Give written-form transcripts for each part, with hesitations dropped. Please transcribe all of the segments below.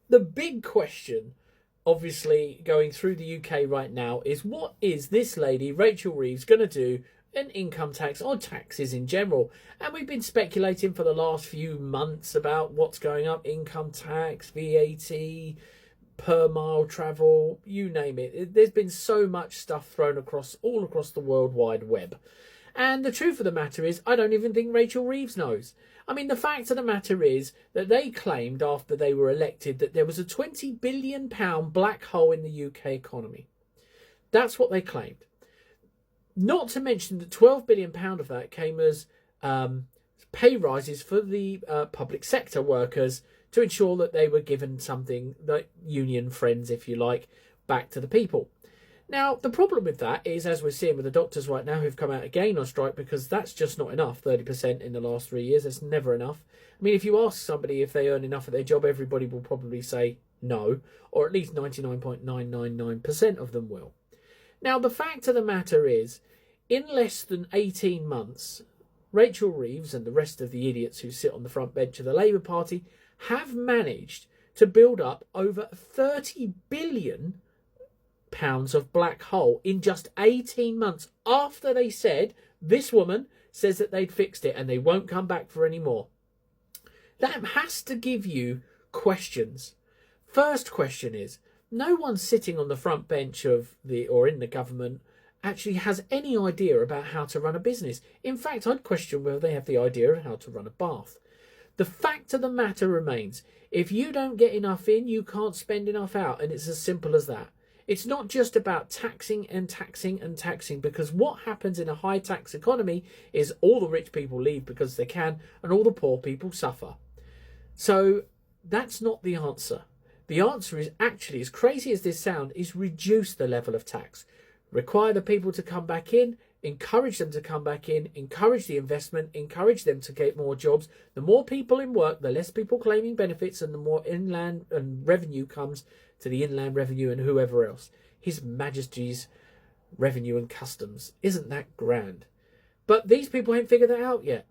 the big question, obviously, going through the UK right now is what is this lady, Rachel Reeves, going to do in income tax or taxes in general? And we've been speculating for the last few months about what's going up, income tax, VAT, per mile travel, you name it. There's been so much stuff thrown all across the World Wide Web. And the truth of the matter is, I don't even think Rachel Reeves knows. I mean, the fact of the matter is that they claimed after they were elected that there was a £20 billion black hole in the UK economy. That's what they claimed. Not to mention that £12 billion of that came as pay rises for the public sector workers to ensure that they were given something, like union friends, if you like, back to the people. Now, the problem with that is, as we're seeing with the doctors right now who've come out again on strike, because that's just not enough, 30% in the last 3 years, that's never enough. I mean, if you ask somebody if they earn enough at their job, everybody will probably say no, or at least 99.999% of them will. Now, the fact of the matter is, in less than 18 months, Rachel Reeves and the rest of the idiots who sit on the front bench of the Labour Party have managed to build up over £30 billion of black hole in just 18 months after they said, this woman says that they'd fixed it and they won't come back for any more. That has to give you questions. First question is, no one sitting on the front bench of or in the government actually has any idea about how to run a business. In fact, I'd question whether they have the idea of how to run a bath. The fact of the matter remains, if you don't get enough in, you can't spend enough out, and it's as simple as that. It's not just about taxing and taxing and taxing, because what happens in a high tax economy is all the rich people leave because they can, and all the poor people suffer. So that's not the answer. The answer is actually, as crazy as this sounds, is reduce the level of tax. Require the people to come back in, encourage them to come back in, encourage the investment, encourage them to get more jobs. The more people in work, the less people claiming benefits, and the more inland and revenue comes to the Inland Revenue and whoever else. His Majesty's Revenue and Customs. Isn't that grand? But these people haven't figured that out yet.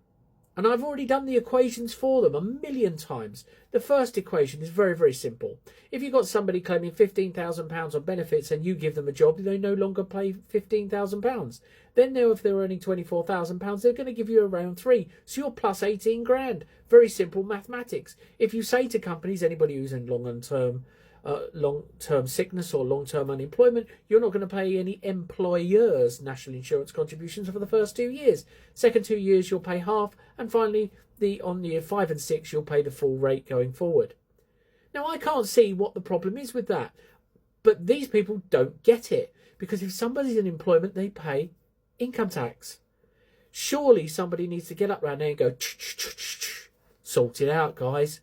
And I've already done the equations for them 1,000,000 times. The first equation is very, very simple. If you've got somebody claiming £15,000 on benefits and you give them a job, they no longer pay £15,000. Then now, if they're earning £24,000, they're going to give you around 3. So you're plus 18 grand. Very simple mathematics. If you say to companies, anybody who's in long-term sickness or long-term unemployment, you're not going to pay any employers' national insurance contributions for the first 2 years. Second 2 years, you'll pay half. And finally, on year 5 and 6, you'll pay the full rate going forward. Now, I can't see what the problem is with that. But these people don't get it. Because if somebody's in employment, they pay income tax. Surely somebody needs to get up around there and go, sort it out, guys.